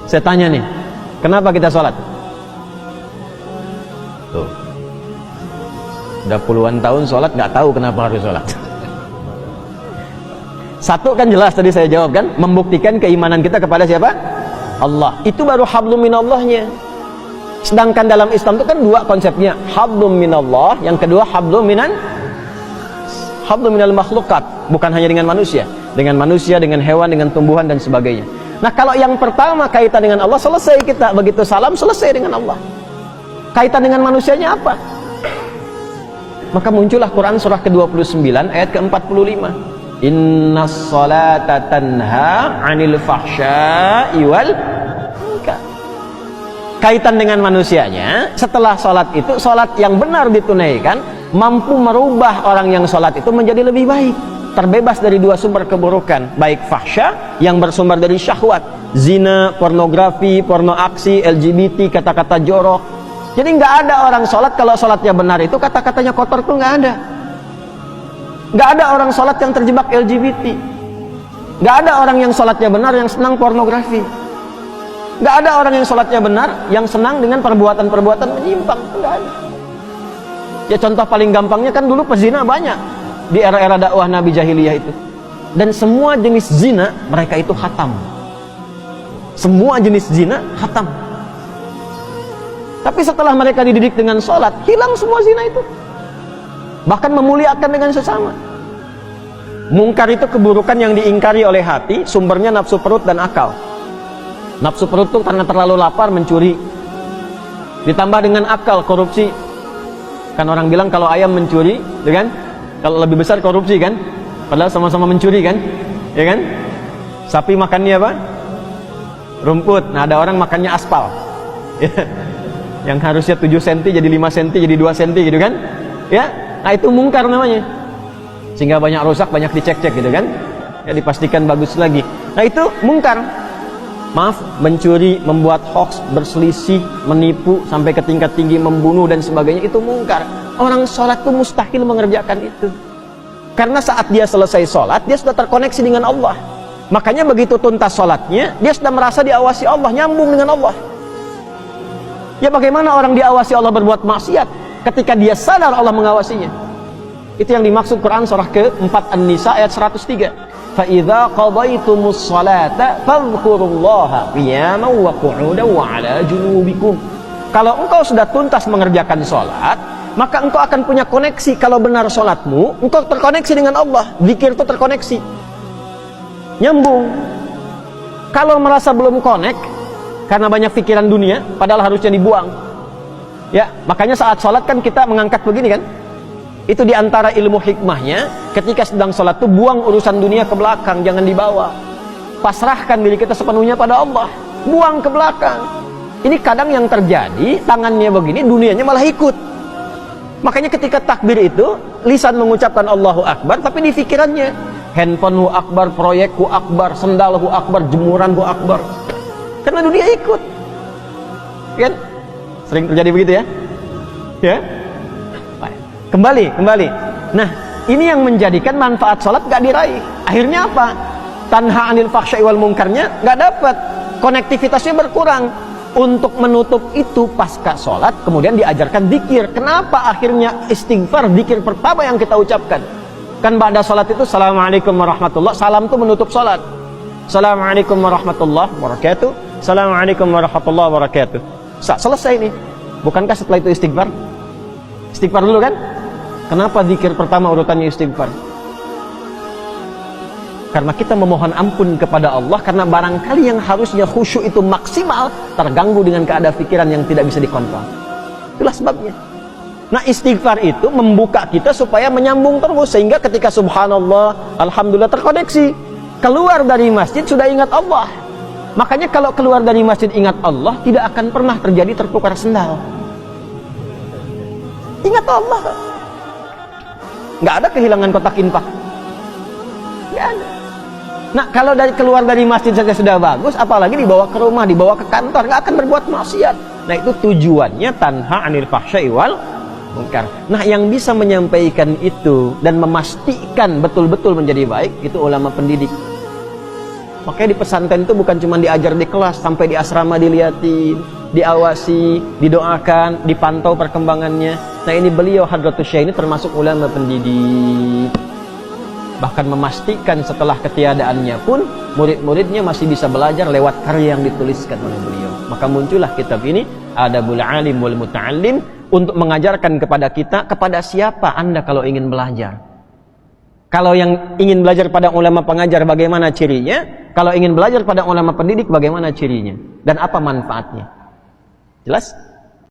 Saya tanya nih, kenapa kita sholat? Tuh, udah puluhan tahun sholat nggak tahu kenapa harus sholat. Satu kan jelas tadi saya jawab kan, membuktikan keimanan kita kepada siapa? Allah. Itu baru hablum minallahnya. Sedangkan dalam Islam itu kan dua konsepnya, hablum minallah, yang kedua hablum minal makhlukat. Bukan hanya dengan manusia, dengan hewan, dengan tumbuhan dan sebagainya. Nah, kalau yang pertama kaitan dengan Allah, selesai kita. Begitu salam, selesai dengan Allah. Kaitan dengan manusianya apa? Maka muncullah Quran surah ke-29 ayat ke-45. Innas salata tanha 'anil fahsya'i wal munkar. Kaitan dengan manusianya, setelah salat itu, salat yang benar ditunaikan mampu merubah orang yang salat itu menjadi lebih baik, terbebas dari dua sumber keburukan, baik fahsya yang bersumber dari syahwat, zina, pornografi, porno aksi, LGBT, kata-kata jorok. Jadi nggak ada orang sholat kalau sholatnya benar itu kata-katanya kotor tuh nggak ada. Nggak ada orang sholat yang terjebak LGBT. Nggak ada orang yang sholatnya benar yang senang pornografi. Nggak ada orang yang sholatnya benar yang senang dengan perbuatan-perbuatan menyimpang. Nggak ada. Ya contoh paling gampangnya kan dulu pezina banyak di era-era dakwah Nabi Jahiliyah itu. Dan semua jenis zina mereka itu khatam. Semua jenis zina khatam. Tapi setelah mereka dididik dengan sholat, hilang semua zina itu. Bahkan memuliakan dengan sesama. Mungkar itu keburukan yang diingkari oleh hati, sumbernya nafsu perut dan akal. Nafsu perut itu karena terlalu lapar mencuri. Ditambah dengan akal, korupsi. Kan orang bilang kalau ayam mencuri, ya kan? Kalau lebih besar korupsi kan? Padahal sama-sama mencuri kan? Ya kan? Sapi makannya apa? Rumput. Nah, ada orang makannya aspal. Yang harusnya 7 cm jadi 5 cm jadi 2 cm gitu kan? Ya. Nah, itu mungkar namanya. Sehingga banyak rusak, banyak dicek-cek gitu kan? Ya, dipastikan bagus lagi. Nah, itu mungkar. Maaf, mencuri, membuat hoax, berselisih, menipu sampai ke tingkat tinggi, membunuh dan sebagainya, itu mungkar. Orang sholat itu mustahil mengerjakan itu. Karena saat dia selesai sholat, dia sudah terkoneksi dengan Allah. Makanya begitu tuntas sholatnya, dia sudah merasa diawasi Allah, nyambung dengan Allah. Ya bagaimana orang diawasi Allah berbuat maksiat ketika dia sadar Allah mengawasinya? Itu yang dimaksud Quran surah ke-4 An-Nisa ayat 103. Fa idza qadaytumus salata fadhkurullaha qiyaman wa qu'udan wa 'ala junubikum. Kalau engkau sudah tuntas mengerjakan salat, maka engkau akan punya koneksi. Kalau benar salatmu, engkau terkoneksi dengan Allah. Zikir itu terkoneksi. Nyambung. Kalau merasa belum connect karena banyak pikiran dunia, padahal harusnya dibuang. Ya, makanya saat sholat kan kita mengangkat begini kan? Itu diantara ilmu hikmahnya, ketika sedang sholat tuh buang urusan dunia ke belakang, jangan dibawa. Pasrahkan diri kita sepenuhnya pada Allah, buang ke belakang. Ini kadang yang terjadi, tangannya begini, dunianya malah ikut. Makanya ketika takbir itu, lisan mengucapkan Allahu Akbar, tapi di pikirannya, handphonemu akbar, proyekku akbar, sendalku akbar, jemuranku akbar. Karena dunia ikut, kan? Sering terjadi begitu ya, ya. Kembali. Nah, ini yang menjadikan manfaat sholat gak diraih. Akhirnya apa? Tanha anil fahsya'i wal munkarnya gak dapat. Konektivitasnya berkurang. Untuk menutup itu pasca sholat, kemudian diajarkan zikir. Kenapa akhirnya istighfar, zikir pertama yang kita ucapkan? Kan pada sholat itu Assalamualaikum warahmatullah. Salam itu menutup sholat. Assalamualaikum warahmatullahi wabarakatuh. Assalamualaikum warahmatullahi wabarakatuh. Selesai nih. Bukankah setelah itu istighfar? Istighfar dulu kan? Kenapa zikir pertama urutannya istighfar? Karena kita memohon ampun kepada Allah, karena barangkali yang harusnya khusyuk itu maksimal terganggu dengan keadaan pikiran yang tidak bisa dikontrol. Itulah sebabnya. Nah, istighfar itu membuka kita supaya menyambung terus, sehingga ketika subhanallah, alhamdulillah terkoneksi. Keluar dari masjid sudah ingat Allah. Makanya kalau keluar dari masjid ingat Allah, tidak akan pernah terjadi tertukar sendal. Ingat Allah. Nggak ada kehilangan kotak infak. Nggak ada. Nah, kalau keluar dari masjid saja sudah bagus, apalagi dibawa ke rumah, dibawa ke kantor, nggak akan berbuat maksiat. Nah, itu tujuannya tanha anil fahsya'i wal munkar. Nah, yang bisa menyampaikan itu dan memastikan betul-betul menjadi baik, itu ulama pendidik. Makanya di pesantren itu bukan cuma diajar di kelas, sampai di asrama dilihatin, diawasi, didoakan, dipantau perkembangannya. Nah ini beliau Hadratus Syekh ini termasuk ulama pendidik. Bahkan memastikan setelah ketiadaannya pun murid-muridnya masih bisa belajar lewat karya yang dituliskan oleh beliau. Maka muncullah kitab ini, Adabul Alim wal Muta'allim, untuk mengajarkan kepada kita, kepada siapa Anda kalau ingin belajar. Kalau yang ingin belajar pada ulama pengajar, bagaimana cirinya? Kalau ingin belajar pada ulama pendidik, bagaimana cirinya? Dan apa manfaatnya? Jelas?